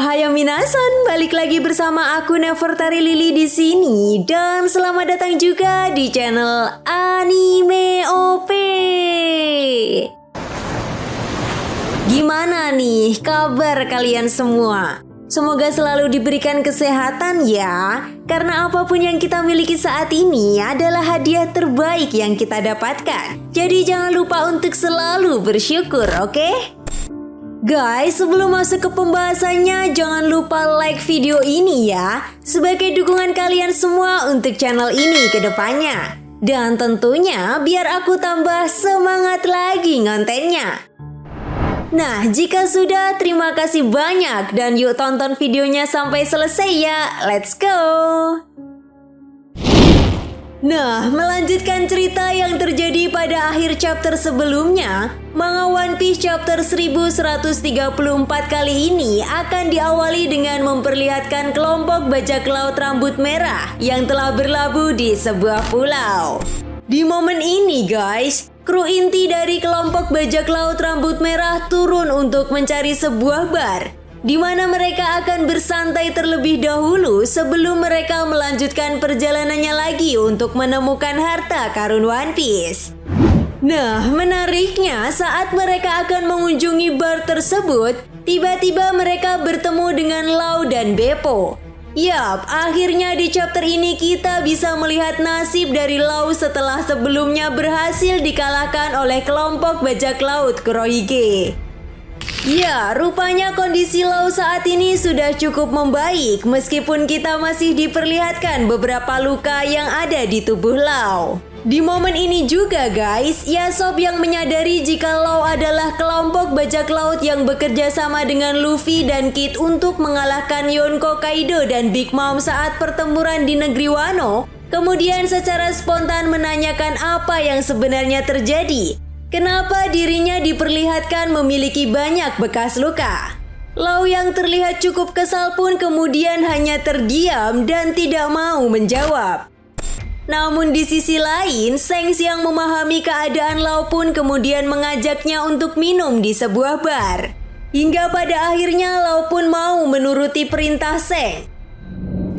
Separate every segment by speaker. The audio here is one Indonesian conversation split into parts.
Speaker 1: Ohayou minasan, balik lagi bersama aku Nefertari Lily di sini dan selamat datang juga di channel Anime OP. Gimana nih kabar kalian semua? Semoga selalu diberikan kesehatan ya, karena apapun yang kita miliki saat ini adalah hadiah terbaik yang kita dapatkan. Jadi jangan lupa untuk selalu bersyukur, oke? Guys, sebelum masuk ke pembahasannya, jangan lupa like video ini ya, sebagai dukungan kalian semua untuk channel ini ke depannya. Dan tentunya biar aku tambah semangat lagi ngontennya. Nah, jika sudah, terima kasih banyak dan yuk tonton videonya sampai selesai ya. Let's go! Nah, melanjutkan cerita yang terjadi pada akhir chapter sebelumnya, manga One Piece chapter 1134 kali ini akan diawali dengan memperlihatkan kelompok bajak laut rambut merah yang telah berlabuh di sebuah pulau. Di momen ini guys, kru inti dari kelompok bajak laut rambut merah turun untuk mencari sebuah bar, di mana mereka akan bersantai terlebih dahulu sebelum mereka melanjutkan perjalanannya lagi untuk menemukan harta karun One Piece. Nah, menariknya saat mereka akan mengunjungi bar tersebut, tiba-tiba mereka bertemu dengan Law dan Beppo. Yap, akhirnya di chapter ini kita bisa melihat nasib dari Law setelah sebelumnya berhasil dikalahkan oleh kelompok bajak laut Kurohige. Ya, rupanya kondisi Law saat ini sudah cukup membaik meskipun kita masih diperlihatkan beberapa luka yang ada di tubuh Law. Di momen ini juga guys, Yasop yang menyadari jika Law adalah kelompok bajak laut yang bekerja sama dengan Luffy dan Kid untuk mengalahkan Yonko, Kaido, dan Big Mom saat pertempuran di negeri Wano, kemudian secara spontan menanyakan apa yang sebenarnya terjadi. Kenapa dirinya diperlihatkan memiliki banyak bekas luka? Law yang terlihat cukup kesal pun kemudian hanya terdiam dan tidak mau menjawab. Namun di sisi lain, Shanks yang memahami keadaan Law pun kemudian mengajaknya untuk minum di sebuah bar. Hingga pada akhirnya Law pun mau menuruti perintah Shanks.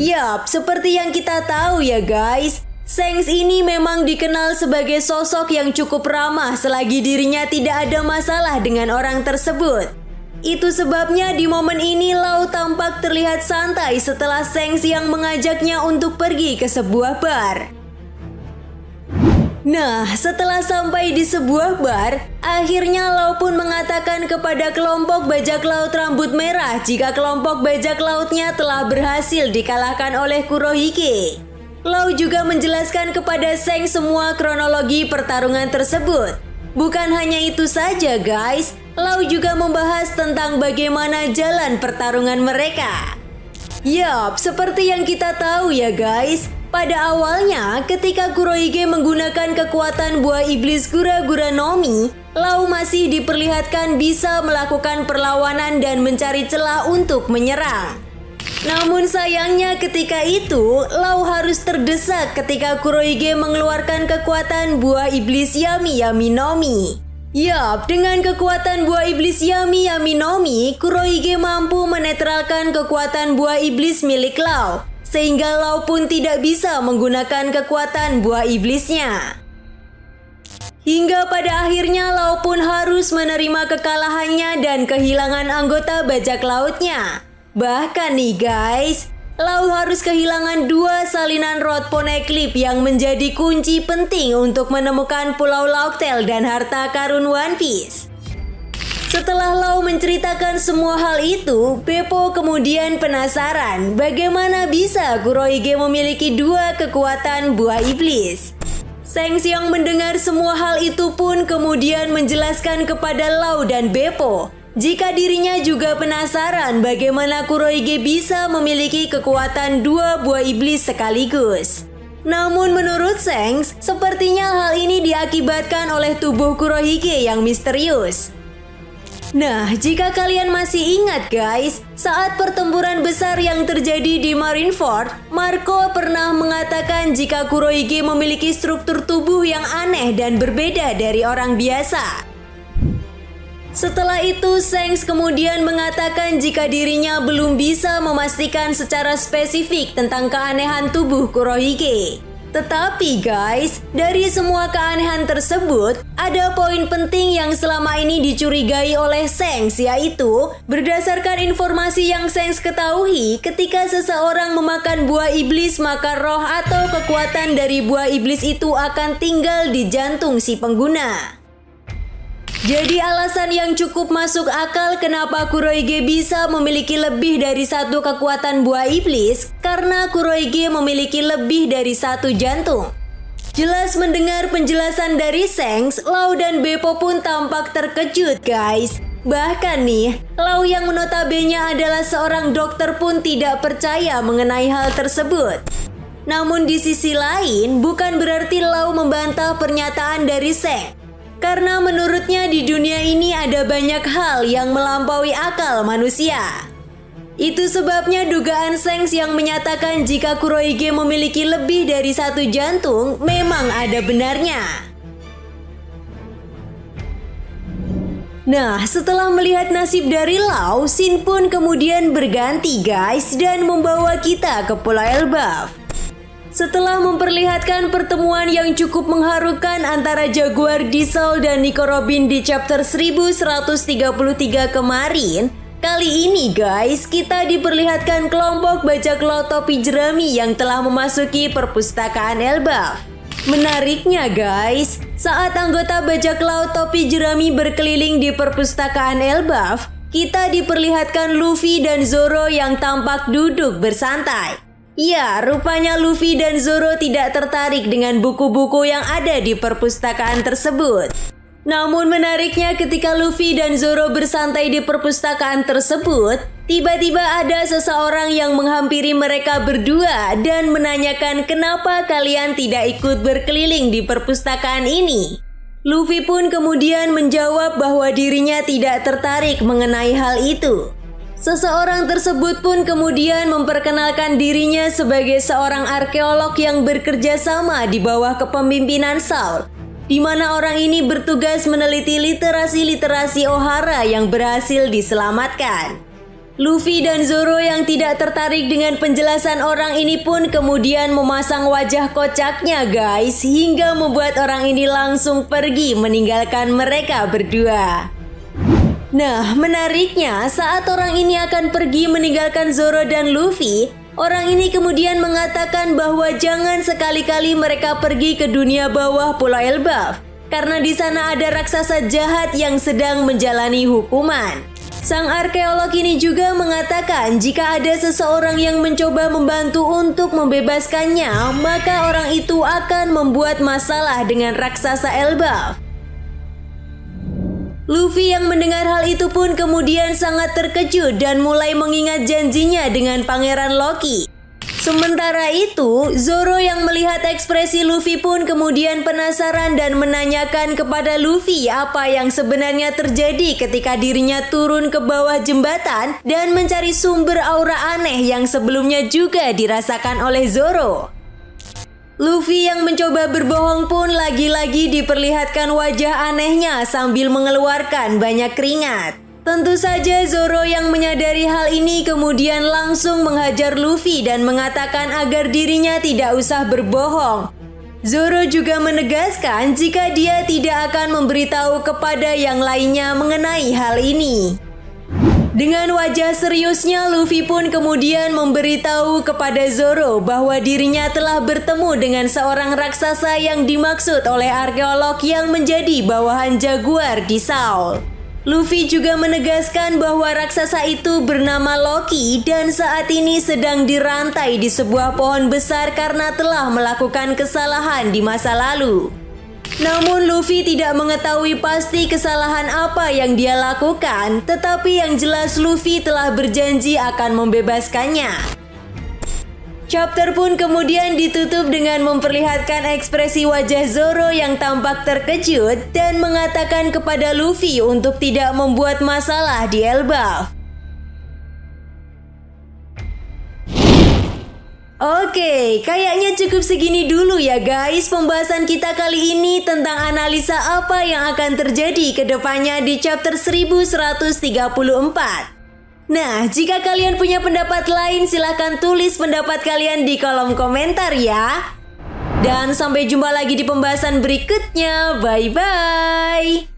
Speaker 1: Yap, seperti yang kita tahu ya guys, Shanks ini memang dikenal sebagai sosok yang cukup ramah selagi dirinya tidak ada masalah dengan orang tersebut. Itu sebabnya di momen ini Law tampak terlihat santai setelah Shanks yang mengajaknya untuk pergi ke sebuah bar. Nah, setelah sampai di sebuah bar, akhirnya Law pun mengatakan kepada kelompok bajak laut rambut merah jika kelompok bajak lautnya telah berhasil dikalahkan oleh Kurohige. Law juga menjelaskan kepada Shanks semua kronologi pertarungan tersebut. Bukan hanya itu saja guys, Law juga membahas tentang bagaimana jalan pertarungan mereka. Yap, seperti yang kita tahu ya guys, pada awalnya ketika Kurohige menggunakan kekuatan buah iblis Gura-Gura no Mi, Law masih diperlihatkan bisa melakukan perlawanan dan mencari celah untuk menyerang. Namun sayangnya ketika itu, Law harus terdesak ketika Kurohige mengeluarkan kekuatan buah iblis Yami Yami no Mi. Yap, dengan kekuatan buah iblis Yami Yami no Mi, Kurohige mampu menetralkan kekuatan buah iblis milik Law, sehingga Law pun tidak bisa menggunakan kekuatan buah iblisnya. Hingga pada akhirnya Law pun harus menerima kekalahannya dan kehilangan anggota bajak lautnya. Bahkan nih guys, Law harus kehilangan 2 salinan rod poneglyph yang menjadi kunci penting untuk menemukan Pulau Locktail dan harta karun One Piece. Setelah Law menceritakan semua hal itu, Beppo kemudian penasaran bagaimana bisa Kurohige memiliki 2 kekuatan buah iblis. Shanks yang mendengar semua hal itu pun kemudian menjelaskan kepada Law dan Beppo jika dirinya juga penasaran bagaimana Kurohige bisa memiliki kekuatan 2 buah iblis sekaligus. Namun menurut Shanks, sepertinya hal ini diakibatkan oleh tubuh Kurohige yang misterius. Nah, jika kalian masih ingat guys, saat pertempuran besar yang terjadi di Marineford, Marco pernah mengatakan jika Kurohige memiliki struktur tubuh yang aneh dan berbeda dari orang biasa. Setelah itu, Shanks kemudian mengatakan jika dirinya belum bisa memastikan secara spesifik tentang keanehan tubuh Kurohige. Tetapi guys, dari semua keanehan tersebut, ada poin penting yang selama ini dicurigai oleh Shanks, yaitu berdasarkan informasi yang Shanks ketahui, ketika seseorang memakan buah iblis maka roh atau kekuatan dari buah iblis itu akan tinggal di jantung si pengguna. Jadi alasan yang cukup masuk akal kenapa Kurohige bisa memiliki lebih dari satu kekuatan buah iblis, karena Kurohige memiliki lebih dari satu jantung. Jelas mendengar penjelasan dari Shanks, Law dan Beppo pun tampak terkejut guys. Bahkan nih, Law yang notabene adalah seorang dokter pun tidak percaya mengenai hal tersebut. Namun di sisi lain, bukan berarti Law membantah pernyataan dari Shanks. Karena menurutnya di dunia ini ada banyak hal yang melampaui akal manusia. Itu sebabnya dugaan Shanks yang menyatakan jika Kurohige memiliki lebih dari satu jantung memang ada benarnya. Nah, setelah melihat nasib dari Law, Shin pun kemudian berganti guys dan membawa kita ke Pulau Elbaf. Setelah memperlihatkan pertemuan yang cukup mengharukan antara Jaguar Diesel dan Nico Robin di chapter 1133 kemarin, kali ini guys kita diperlihatkan kelompok bajak laut topi jerami yang telah memasuki perpustakaan Elbaf. Menariknya guys, saat anggota bajak laut topi jerami berkeliling di perpustakaan Elbaf, kita diperlihatkan Luffy dan Zoro yang tampak duduk bersantai. Ya, rupanya Luffy dan Zoro tidak tertarik dengan buku-buku yang ada di perpustakaan tersebut. Namun menariknya ketika Luffy dan Zoro bersantai di perpustakaan tersebut, tiba-tiba ada seseorang yang menghampiri mereka berdua dan menanyakan kenapa kalian tidak ikut berkeliling di perpustakaan ini. Luffy pun kemudian menjawab bahwa dirinya tidak tertarik mengenai hal itu. Seseorang tersebut pun kemudian memperkenalkan dirinya sebagai seorang arkeolog yang bekerja sama di bawah kepemimpinan Saul, di mana orang ini bertugas meneliti literasi-literasi Ohara yang berhasil diselamatkan. Luffy dan Zoro yang tidak tertarik dengan penjelasan orang ini pun kemudian memasang wajah kocaknya guys, hingga membuat orang ini langsung pergi meninggalkan mereka berdua. Nah, menariknya saat orang ini akan pergi meninggalkan Zoro dan Luffy, orang ini kemudian mengatakan bahwa jangan sekali-kali mereka pergi ke dunia bawah Pulau Elbaf, karena di sana ada raksasa jahat yang sedang menjalani hukuman. Sang arkeolog ini juga mengatakan jika ada seseorang yang mencoba membantu untuk membebaskannya, maka orang itu akan membuat masalah dengan raksasa Elbaf. Luffy yang mendengar hal itu pun kemudian sangat terkejut dan mulai mengingat janjinya dengan Pangeran Loki. Sementara itu, Zoro yang melihat ekspresi Luffy pun kemudian penasaran dan menanyakan kepada Luffy apa yang sebenarnya terjadi ketika dirinya turun ke bawah jembatan dan mencari sumber aura aneh yang sebelumnya juga dirasakan oleh Zoro. Luffy yang mencoba berbohong pun lagi-lagi diperlihatkan wajah anehnya sambil mengeluarkan banyak keringat. Tentu saja Zoro yang menyadari hal ini kemudian langsung menghajar Luffy dan mengatakan agar dirinya tidak usah berbohong. Zoro juga menegaskan jika dia tidak akan memberitahu kepada yang lainnya mengenai hal ini. Dengan wajah seriusnya, Luffy pun kemudian memberitahu kepada Zoro bahwa dirinya telah bertemu dengan seorang raksasa yang dimaksud oleh arkeolog yang menjadi bawahan Jaguar di Saul. Luffy juga menegaskan bahwa raksasa itu bernama Loki dan saat ini sedang dirantai di sebuah pohon besar karena telah melakukan kesalahan di masa lalu. Namun Luffy tidak mengetahui pasti kesalahan apa yang dia lakukan, tetapi yang jelas Luffy telah berjanji akan membebaskannya. Chapter pun kemudian ditutup dengan memperlihatkan ekspresi wajah Zoro yang tampak terkejut dan mengatakan kepada Luffy untuk tidak membuat masalah di Elbaf. Oke, kayaknya cukup segini dulu ya guys pembahasan kita kali ini tentang analisa apa yang akan terjadi ke depannya di chapter 1134. Nah, jika kalian punya pendapat lain silahkan tulis pendapat kalian di kolom komentar ya. Dan sampai jumpa lagi di pembahasan berikutnya. Bye-bye.